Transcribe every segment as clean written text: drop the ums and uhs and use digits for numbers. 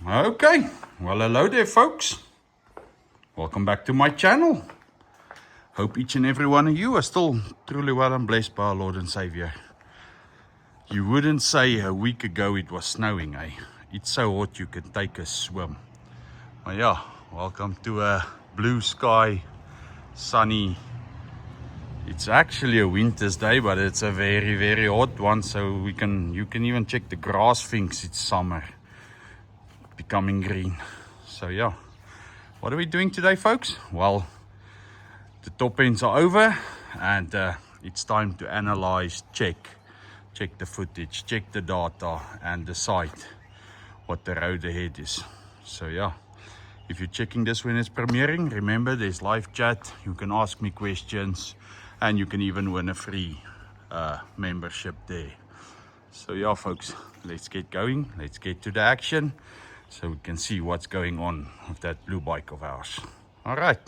Okay, well hello there folks. Welcome back to my channel. Hope each and every one of you are still truly well and blessed by our Lord and Savior. You wouldn't say a week ago it was snowing, eh? It's so hot you can take a swim. Well, yeah, welcome to a blue sky, sunny. It's actually a winter's day, but it's a very, very hot one. So you can even check the grass thinks it's summer, becoming green. So yeah, what are we doing today, folks? Well, the top ends are over, and it's time to analyze, check the footage, check the data, and decide what the road ahead is. So yeah, if you're checking this when it's premiering, remember there's live chat. You can ask me questions, and you can even win a free membership there. So yeah, folks, let's get going. Let's get to the action so we can see what's going on with that blue bike of ours. All right.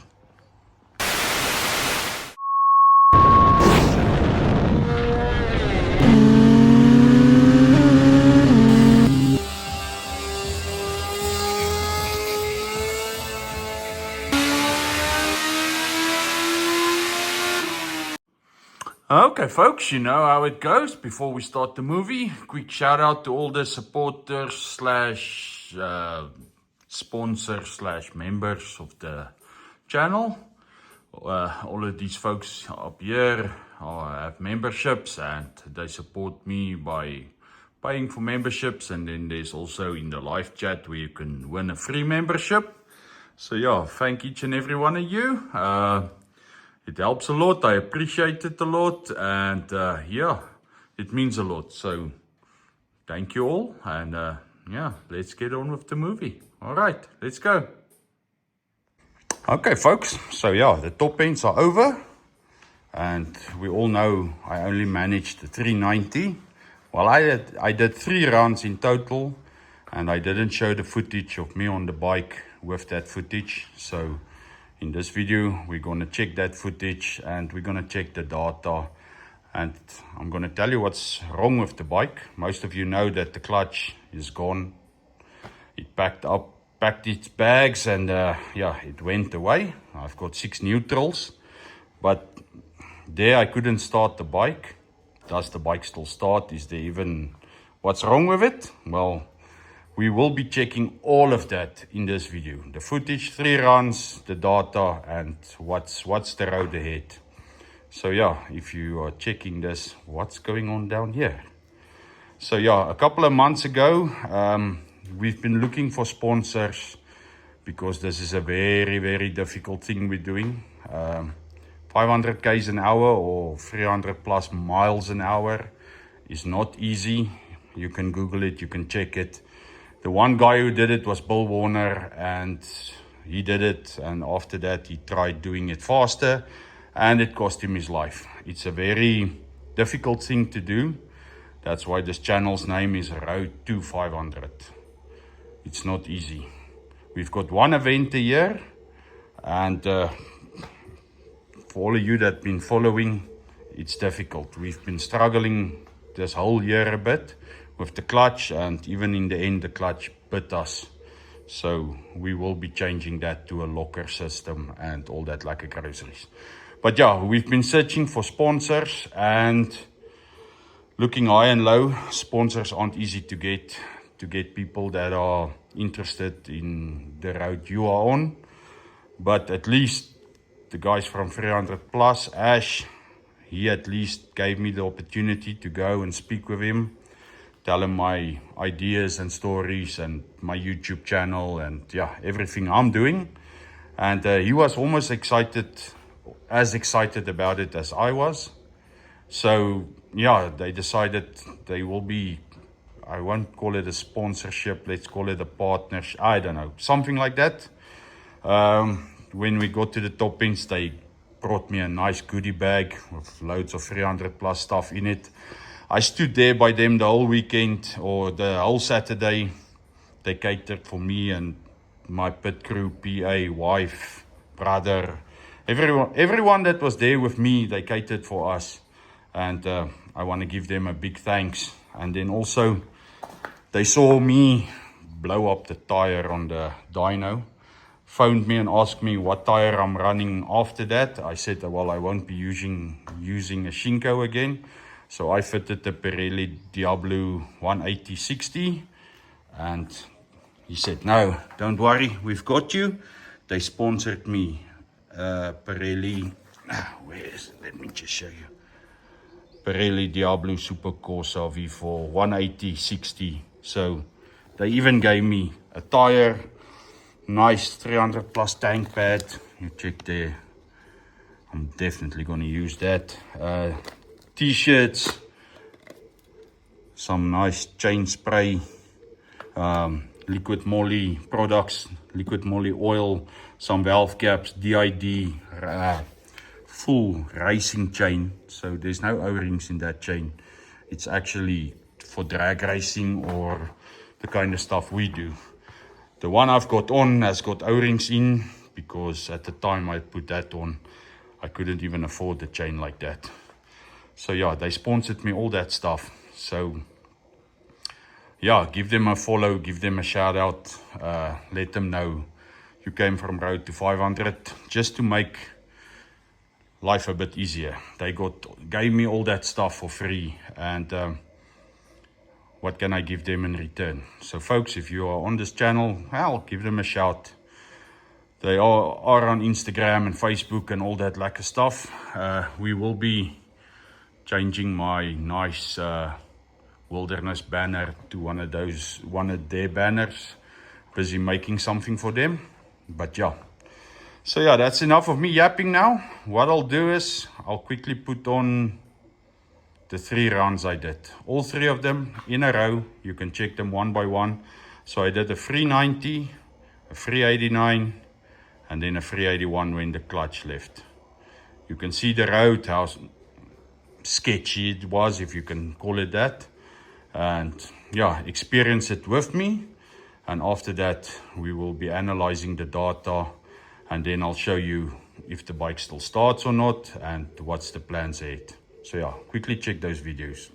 Okay, folks, you know how it goes. Before we start the movie, quick shout out to all the supporters slash sponsors slash members of the channel. All of these folks up here have memberships, and they support me by paying for memberships. And then there's also in the live chat where you can win a free membership. So yeah, thank each and every one of you. It helps a lot. I appreciate it a lot, and yeah, it means a lot. So thank you all, and yeah, let's get on with the movie. All right, let's go. Okay, folks, so yeah, the top ends are over, and we all know I only managed the 390. Well, I did 3 rounds in total, and I didn't show the footage of me on the bike with that footage. So in this video, we're going to check that footage, and we're going to check the data, and I'm going to tell you what's wrong with the bike. Most of you know that the clutch is gone. It packed its bags, and yeah, it went away. I've got 6 neutrals, but there I couldn't start the bike. Does the bike still start? Is there even what's wrong with it? Well, we will be checking all of that in this video. The footage, 3 runs, the data, and what's the road ahead. So yeah, if you are checking this, what's going on down here? So yeah, a couple of months ago, we've been looking for sponsors because this is a very, very difficult thing we're doing. 500 k's an hour or 300 plus miles an hour is not easy. You can Google it, you can check it. The one guy who did it was Bill Warner, and he did it, and after that he tried doing it faster, and it cost him his life. It's a very difficult thing to do. That's why this channel's name is Road to 500. It's not easy. We've got one event a year, and for all of you that have been following, it's difficult. We've been struggling this whole year a bit with the clutch, and even in the end the clutch bit us. So we will be changing that to a locker system and all that like a groceries. But yeah, we've been searching for sponsors and looking high and low. Sponsors aren't easy to get people that are interested in the road you are on. But at least the guys from 300 plus, Ash, he at least gave me the opportunity to go and speak with him, tell him my ideas and stories and my YouTube channel and yeah, everything I'm doing. And he was almost as excited about it as I was. So yeah, they decided they will be, I won't call it a sponsorship, let's call it a partnership, I don't know, something like that. When we got to the top ends, they brought me a nice goodie bag with loads of 300 plus stuff in it. I stood there by them the whole weekend, or the whole Saturday. They catered for me and my pit crew, PA, wife, brother, everyone that was there with me, they catered for us. And I want to give them a big thanks. And then also, they saw me blow up the tire on the dyno. Phoned me and asked me what tire I'm running after that. I said, well, I won't be using a Shinko again. So I fitted the Pirelli Diablo 180/60, and he said, no, don't worry, we've got you. They sponsored me Pirelli, where is it? Let me just show you. Pirelli Diablo Super Corsa V4 180/60. So they even gave me a tire, nice 300 plus tank pad. You check there. I'm definitely going to use that. T-shirts, some nice chain spray, liquid moly products, liquid moly oil, some valve caps, DID, full racing chain. So there's no O-rings in that chain. It's actually for drag racing or the kind of stuff we do. The one I've got on has got O-rings in, because at the time I put that on, I couldn't even afford the chain like that. So yeah, they sponsored me all that stuff. So yeah, give them a follow, give them a shout out, let them know you came from road to 500, just to make life a bit easier. They gave me all that stuff for free, and what can I give them in return? So folks, if you are on this channel, well, give them a shout. They are on Instagram and Facebook and all that lacquer stuff. We will be changing my nice wilderness banner to one of their banners. Busy making something for them. But yeah. So yeah, that's enough of me yapping now. What I'll do is I'll quickly put on the 3 rounds I did. All 3 of them in a row. You can check them one by one. So I did a 390, a 389, and then a 381 when the clutch left. You can see the road, how sketchy it was, if you can call it that. And yeah, experience it with me. And after that, we will be analyzing the data, and then I'll show you if the bike still starts or not, and what's the plans ahead. So yeah, quickly check those videos.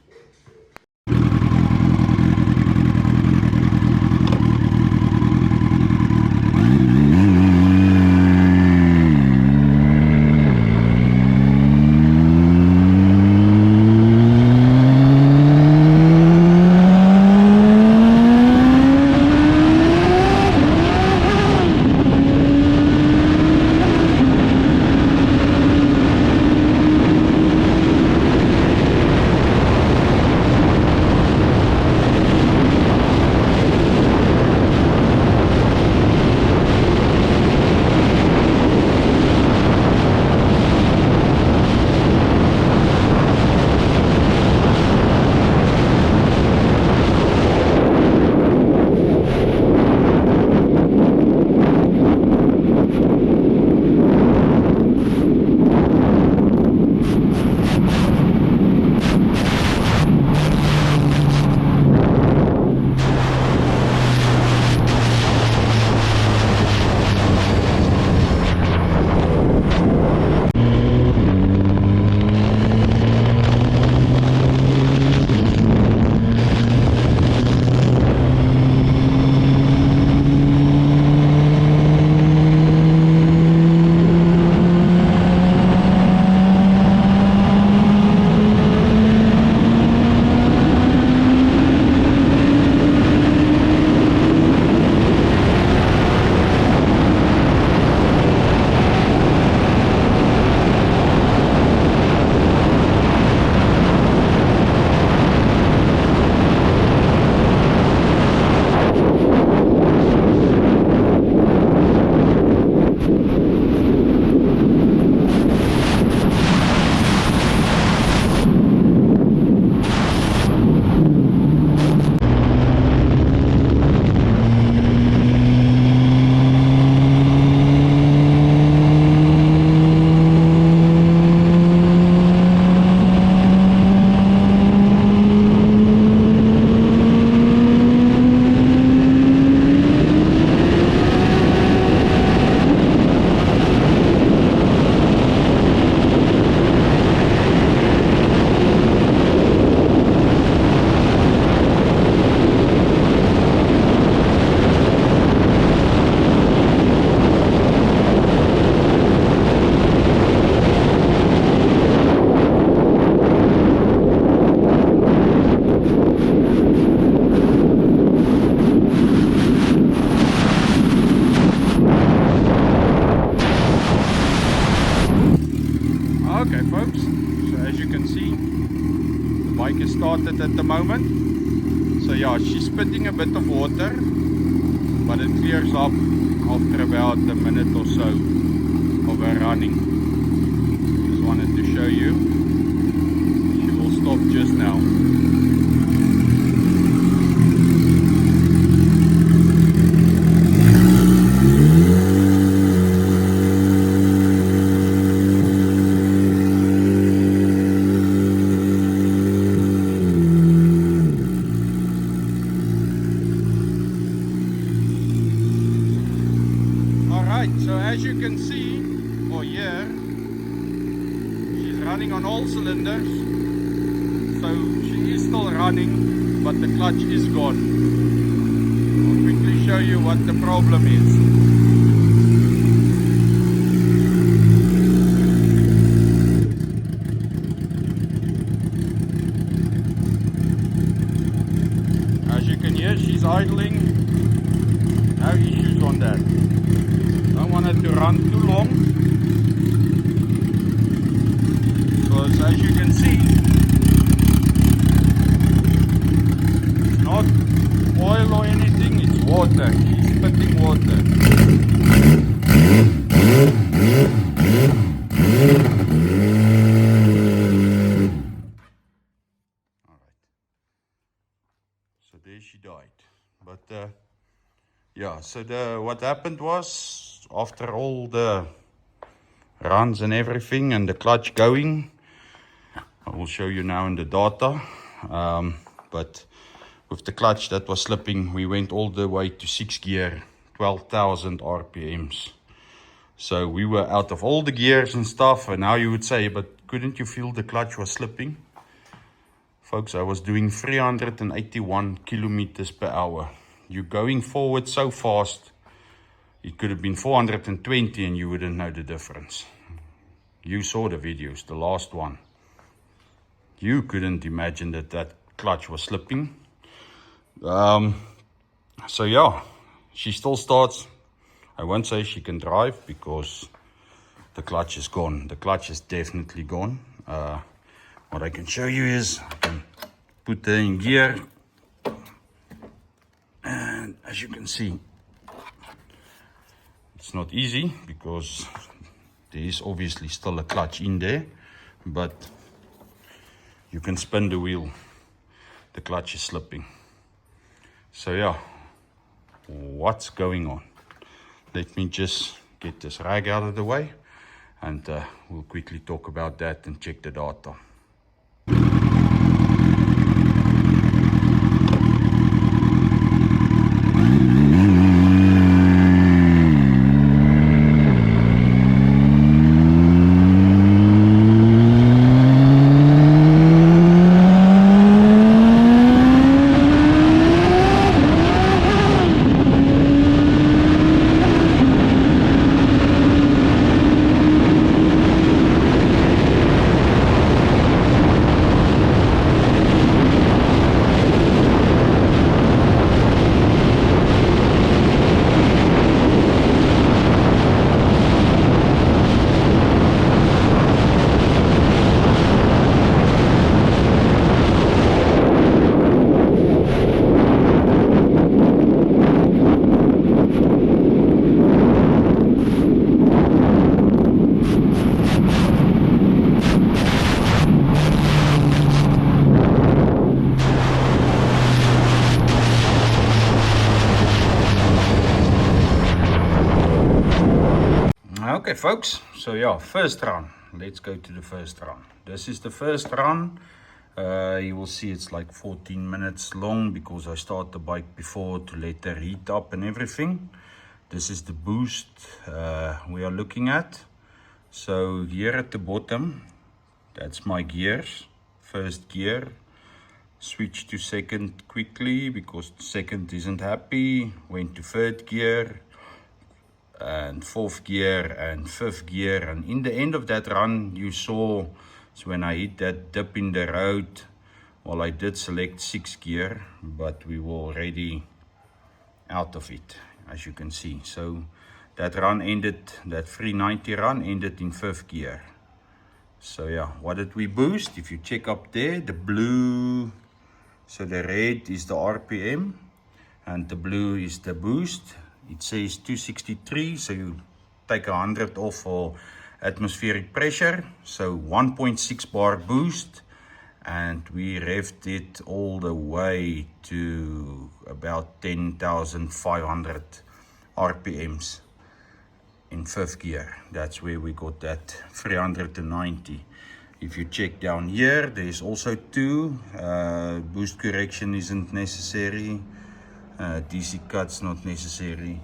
started at the moment. So yeah, she's spitting a bit of water, but it clears up after about a minute or so of her running. Just wanted to show you. She will stop just now. So as you can see, or hear, she's running on all cylinders. So she is still running, but the clutch is gone. I'll quickly show you what the problem is. As you can hear, she's idling. No issues on that. Don't want it to run too long, because as you can see, it's not oil or anything, it's water. She's spitting water. Alright, so there she died. But yeah, so what happened was, after all the runs and everything and the clutch going, I will show you now in the data, but with the clutch that was slipping, we went all the way to 6 gear, 12,000 RPMs. So we were out of all the gears and stuff, and now you would say, but couldn't you feel the clutch was slipping? Folks, I was doing 381 kilometers per hour. You're going forward so fast, it could have been 420 and you wouldn't know the difference. You saw the videos, the last one. You couldn't imagine that clutch was slipping. So yeah, she still starts. I won't say she can drive because the clutch is gone. The clutch is definitely gone. What I can show you is I can put her in gear. And as you can see, it's not easy because there is obviously still a clutch in there, but you can spin the wheel. The clutch is slipping. So yeah, what's going on? Let me just get this rag out of the way, and we'll quickly talk about that and check the data. Okay folks, so yeah, first run. Let's go to the first run. This is the first run. You will see it's like 14 minutes long because I start the bike before to let her heat up and everything. This is the boost we are looking at. So here at the bottom, that's my gears. First gear, switch to second quickly because second isn't happy. Went to third gear and fourth gear and fifth gear, and in the end of that run you saw, so when I hit that dip in the road, well, I did select 6th gear, but we were already out of it, as you can see. So that run ended, that 390 run ended in 5th gear. So yeah, what did we boost? If you check up there, the blue So the red is the RPM and the blue is the boost. It says 263, so you take 100 off for atmospheric pressure. So 1.6 bar boost, and we revved it all the way to about 10,500 RPMs in 5th gear. That's where we got that 390. If you check down here, there's also 2. Boost correction isn't necessary. DC cuts not necessary.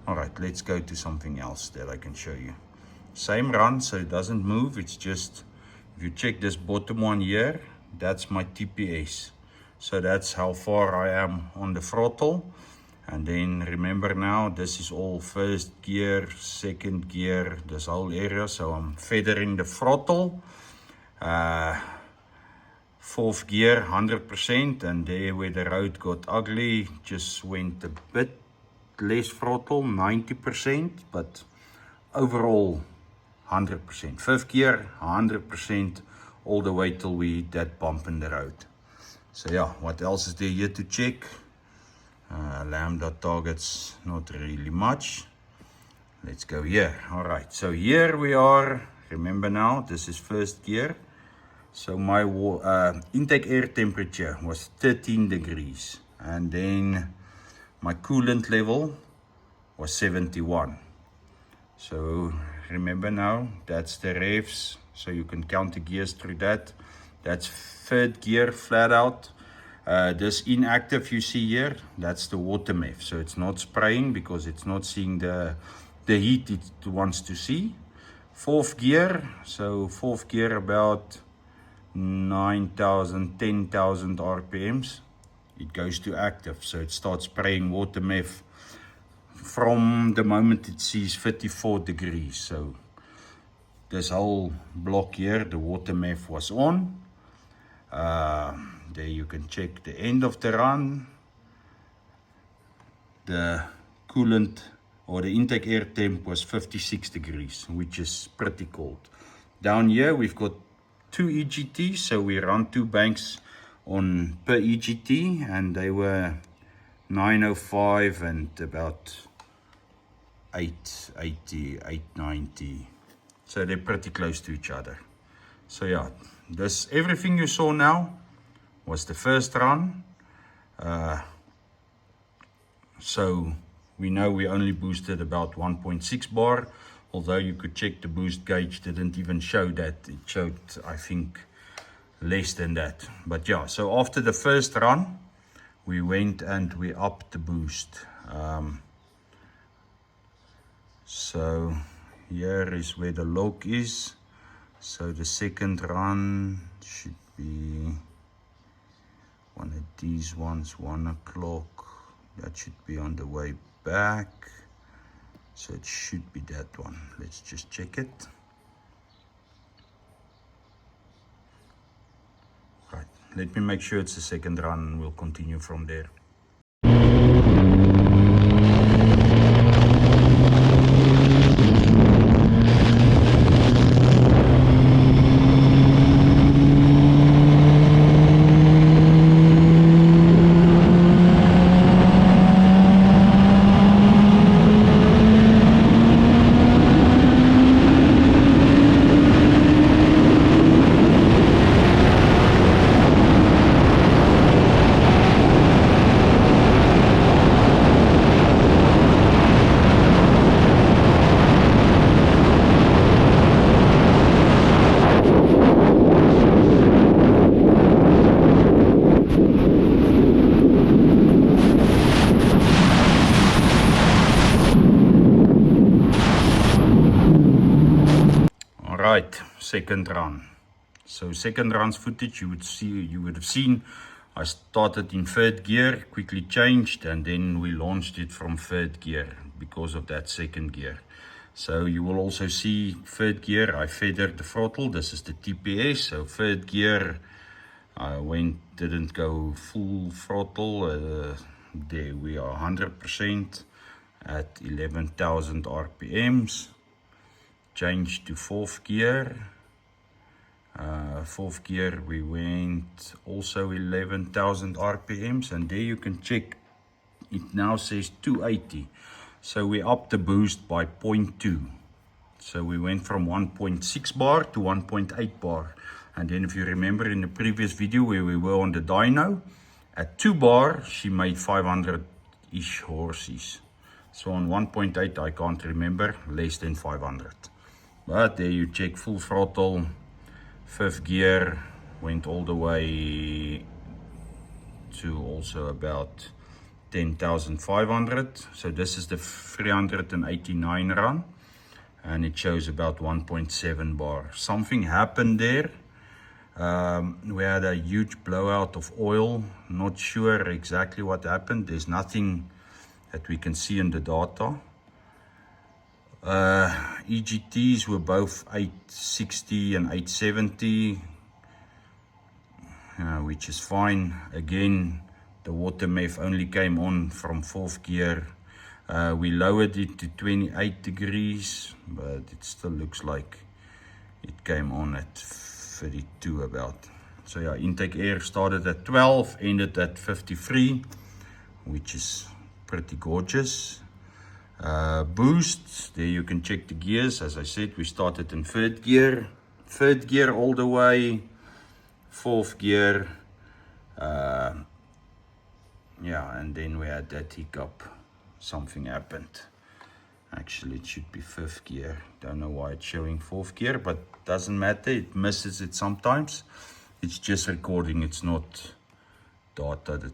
Alright, let's go to something else that I can show you. Same run, so it doesn't move. It's just, if you check this bottom one here, that's my TPS. So that's how far I am on the throttle. And then remember now, this is all 1st gear, 2nd gear, this whole area. So I'm feathering the throttle. 4th gear, 100%. And there where the road got ugly, just went a bit less throttle, 90%. But overall, 100%. 5th gear, 100%, all the way till we hit that bump in the road. So yeah, what else is there here to check? Lambda targets, not really much. Let's go here. Alright, so here we are. Remember now, this is 1st gear. So my intake air temperature was 13 degrees. And then my coolant level was 71. So remember now, that's the revs. So you can count the gears through that. That's 3rd gear flat out. This inactive you see here, that's the water MEF. So it's not spraying because it's not seeing the heat it wants to see. 4th gear, so 4th gear about 9,000, 10,000 RPMs. It goes to active, so it starts spraying water MEF from the moment it sees 34 degrees. So this whole block here, the water MEF was on. There you can check the end of the run. The coolant or the intake air temp was 56 degrees, which is pretty cold. Down here we've got 2 EGTs, so we run 2 banks on per EGT, and they were 905 and about 880, 890. So they're pretty close to each other. So yeah, this everything you saw now was the first run. So we know we only boosted about 1.6 bar, although you could check the boost gauge didn't even show that. It showed, I think, less than that. But yeah, so after the first run, we went and we upped the boost. So here is where the log is. So the second run should be one of these ones, 1 o'clock. That should be on the way back. So it should be that one. Let's just check it. Right, let me make sure it's the second run and we'll continue from there. Right, second run. So second run's footage you would have seen. I started in 3rd gear, quickly changed, and then we launched it from 3rd gear because of that 2nd gear. So you will also see 3rd gear, I feathered the throttle. This is the TPS. So 3rd gear, I didn't go full throttle. There we are 100% at 11,000 RPMs. Change to 4th gear. Fourth gear we went also 11,000 RPMs, and there you can check it now says 280. So we upped the boost by 0.2. So we went from 1.6 bar to 1.8 bar. And then if you remember in the previous video where we were on the dyno, at 2 bar she made 500-ish horses. So on 1.8 I can't remember, less than 500. But there you check full throttle, fifth gear went all the way to also about 10,500. So this is the 389 run, and it shows about 1.7 bar. Something happened there. We had a huge blowout of oil. Not sure exactly what happened. There's nothing that we can see in the data. EGTs were both 860 and 870, which is fine. Again, the water meth only came on from fourth gear. We lowered it to 28 degrees, but it still looks like it came on at 32 about. So yeah, intake air started at 12, ended at 53, which is pretty gorgeous. Boost, there you can check the gears. As I said, we started in third gear all the way, fourth gear, yeah, and then we had that hiccup. Something happened. Actually, it should be fifth gear. Don't know why it's showing fourth gear, but doesn't matter. It misses it sometimes. It's just recording. It's not data that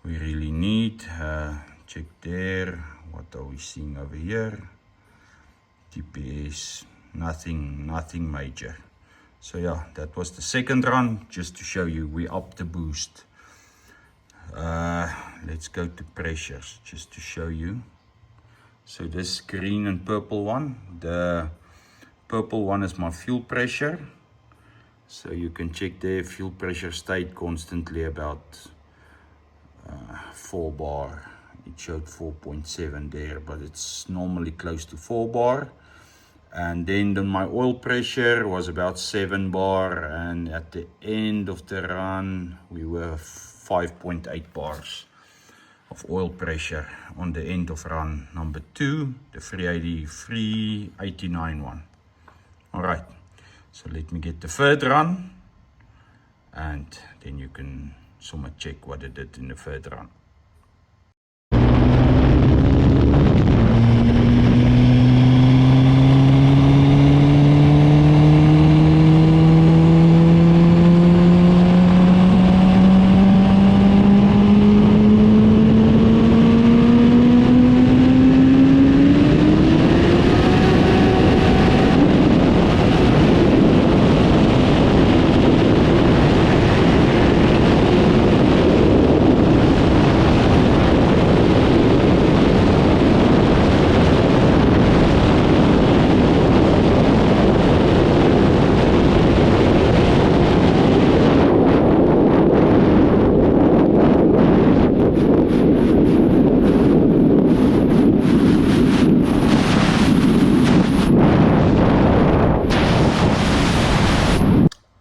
we really need. Check there. What are we seeing over here? TPS. Nothing major. So yeah, that was the second run. Just to show you, we upped the boost. Let's go to pressures just to show you. So this green and purple one, the purple one is my fuel pressure. So you can check there, fuel pressure stayed constantly about 4 bar. It showed 4.7 there, but it's normally close to 4 bar. And then my oil pressure was about 7 bar, and at the end of the run we were 5.8 bars of oil pressure on the end of run number 2, the 389 one. All right, so let me get the third run, and then you can somewhat check what it did in the third run.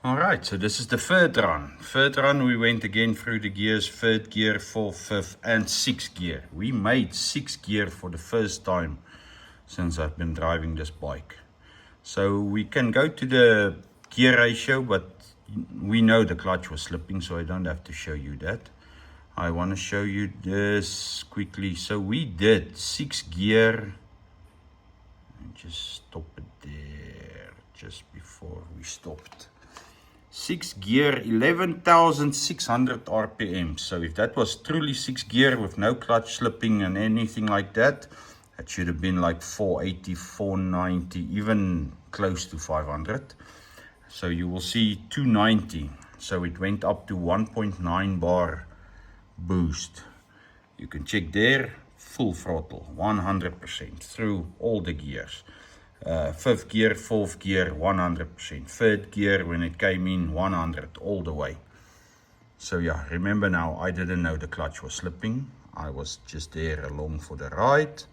Alright, so this is the third run. Third run we went again through the gears, third gear, fourth, fifth and sixth gear. We made sixth gear for the first time since I've been driving this bike. So we can go to the gear ratio, but we know the clutch was slipping, so I don't have to show you that. I want to show you this quickly. So we did sixth gear. Just stop it there, just before we stopped. 6 gear, 11,600 RPM. So if that was truly 6 gear with no clutch slipping and anything like that, that should have been like 480, 490, even close to 500. So you will see 290. So it went up to 1.9 bar boost. You can check there, full throttle, 100% through all the gears. Fifth gear, fourth gear, 100%. Third gear, when it came in, 100 all the way. So yeah, remember now, I didn't know the clutch was slipping. I was just there along for the ride.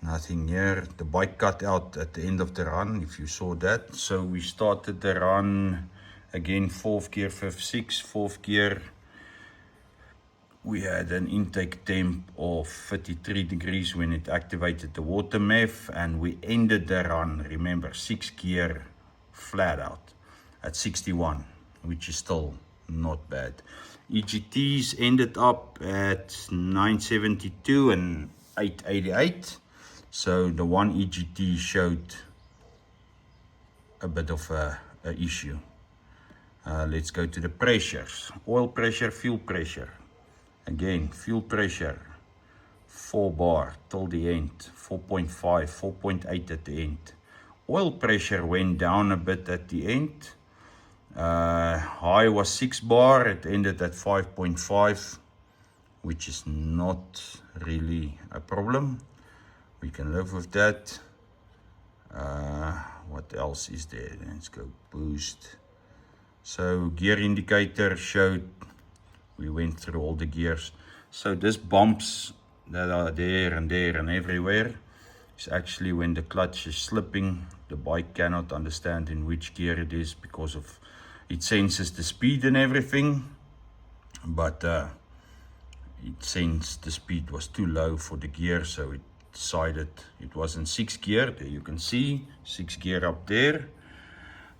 Nothing here. The bike cut out at the end of the run, if you saw that. So we started the run again, 4th gear, 5th, 6th, 4th gear. We had an intake temp of 33 degrees when it activated the water MEF, and we ended the run, remember, 6th gear flat out at 61, which is still not bad. EGTs ended up at 972 and 888. So the one EGT showed a bit of a issue. Let's go to the pressures. Oil pressure, fuel pressure. Again, fuel pressure, 4 bar till the end, 4.5, 4.8 at the end. Oil pressure went down a bit at the end. High was 6 bar, it ended at 5.5, which is not really a problem. We can live with that. What else is there? Let's go boost. So gear indicator showed, we went through all the gears. So this bumps that are there and everywhere is actually when the clutch is slipping. The bike cannot understand in which gear it is because of it senses the speed and everything, but it sensed the speed was too low for the gear, so it decided it was in 6th gear. There you can see 6th gear up there,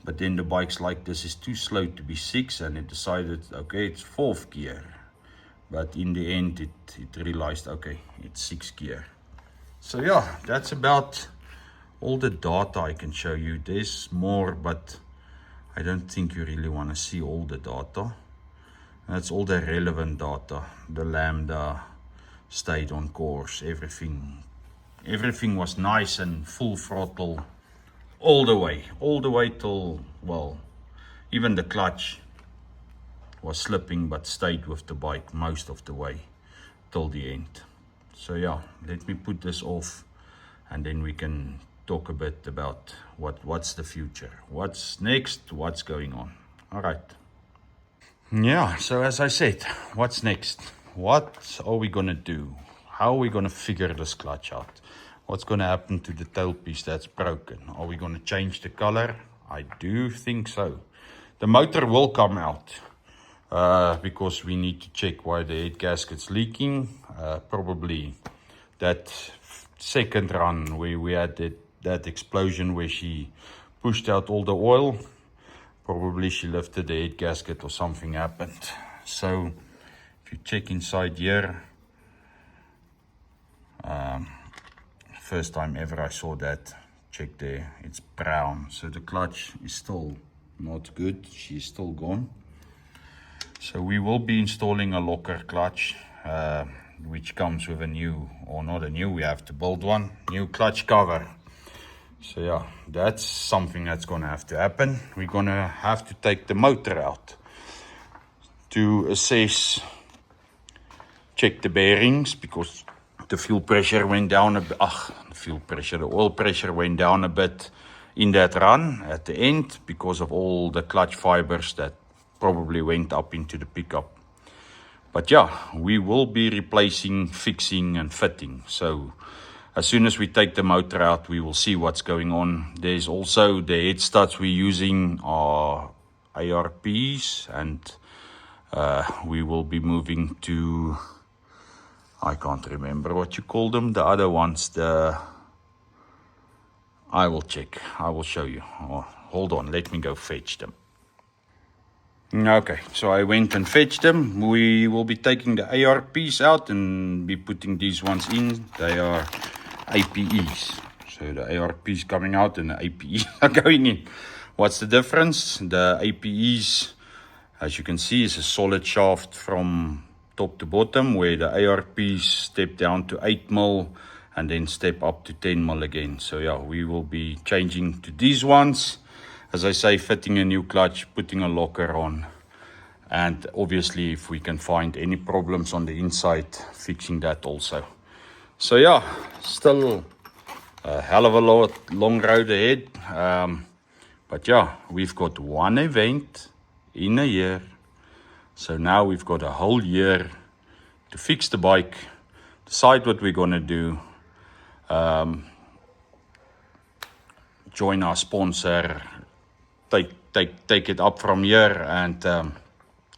but then the bike's like, this is too slow to be 6, and it decided, okay, it's 4th gear. But in the end it realized, okay, it's 6th gear. So yeah, that's about all the data I can show you. There's more, but I don't think you really want to see all the data. That's all the relevant data. The lambda stayed on course, everything was nice and full throttle all the way till, well, even the clutch was slipping but stayed with the bike most of the way till the end. So yeah, let me put this off and then we can talk a bit about what's the future, what's next, what's going on. All right. Yeah, so as I said, what's next? What are we gonna do? How are we gonna figure this clutch out? What's gonna happen to the tailpiece that's broken? Are we gonna change the color? I do think so. The motor will come out because we need to check why the head gasket's leaking. Probably that second run where we had that explosion where she pushed out all the oil. Probably she lifted the head gasket or something happened. So if you check inside here, first time ever I saw that, check there, it's brown. So the clutch is still not good, she's still gone. So we will be installing a locker clutch, which comes with a new, or not a new, we have to build one, new clutch cover. So yeah, that's something that's gonna have to happen. We're gonna have to take the motor out to assess, check the bearings, because the fuel pressure went down a bit. The oil pressure went down a bit in that run at the end because of all the clutch fibers that probably went up into the pickup. But yeah, we will be replacing, fixing and fitting. So as soon as we take the motor out, we will see what's going on. There's also the head studs we're using are ARPs, and we will be moving to, I can't remember what you call them, the other ones, I will check, I will show you. Oh, hold on, let me go fetch them. Okay, so I went and fetched them. We will be taking the ARPs out and be putting these ones in. They are APEs. So the ARPs coming out and the APEs are going in. What's the difference? The APEs, as you can see, is a solid shaft from top to bottom, where the ARPs step down to 8 mil and then step up to 10 mil again. So yeah, we will be changing to these ones. As I say, fitting a new clutch, putting a locker on, and obviously if we can find any problems on the inside, fixing that also. So yeah, still a hell of a long road ahead. But yeah, we've got one event in a year. So now we've got a whole year to fix the bike, decide what we're gonna do, join our sponsor, take it up from here, and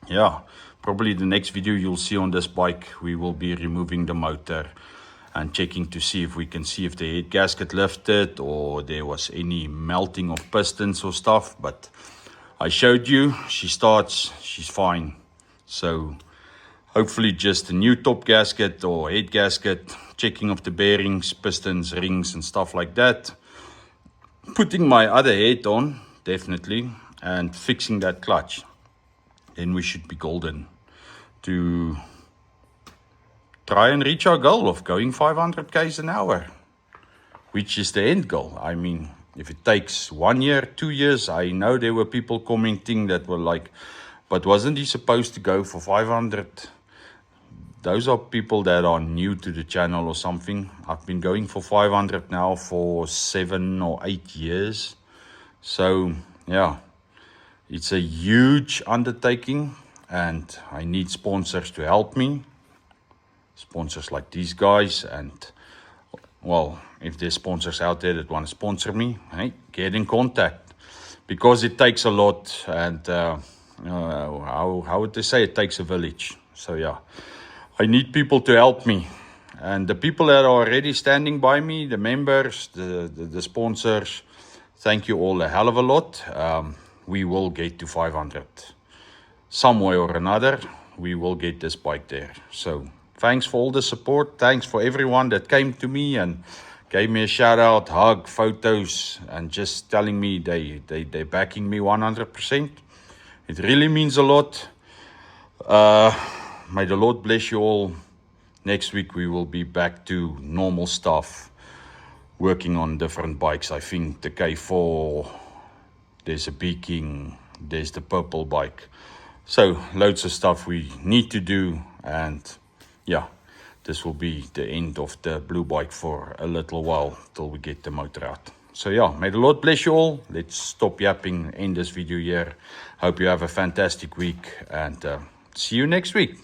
yeah, probably the next video you'll see on this bike, we will be removing the motor and checking to see if we can see if the head gasket lifted or there was any melting of pistons or stuff. But I showed you, she starts, she's fine. So hopefully just a new top gasket or head gasket, checking of the bearings, pistons, rings and stuff like that. Putting my other head on, definitely, and fixing that clutch. Then we should be golden to try and reach our goal of going 500 k's an hour, which is the end goal. I mean, if it takes 1 year, 2 years, I know there were people commenting that were like, but wasn't he supposed to go for 500? Those are people that are new to the channel or something. I've been going for 500 now for 7 or 8 years. So, yeah, it's a huge undertaking and I need sponsors to help me. Sponsors like these guys, and, well, if there's sponsors out there that want to sponsor me, hey, get in contact. Because it takes a lot, and how would they say, it takes a village. So, yeah. I need people to help me, and the people that are already standing by me, the members, the sponsors, thank you all a hell of a lot. We will get to 500 some way or another. We will get this bike there. So thanks for all the support. Thanks for everyone that came to me and gave me a shout out, hug, photos, and just telling me they're backing me 100%. It really means a lot. May the Lord bless you all. Next week we will be back to normal stuff, working on different bikes. I think the K4, there's a Peking, there's the purple bike. So loads of stuff we need to do, and yeah, this will be the end of the blue bike for a little while till we get the motor out. So yeah, may the Lord bless you all. Let's stop yapping, end this video here. Hope you have a fantastic week, and see you next week.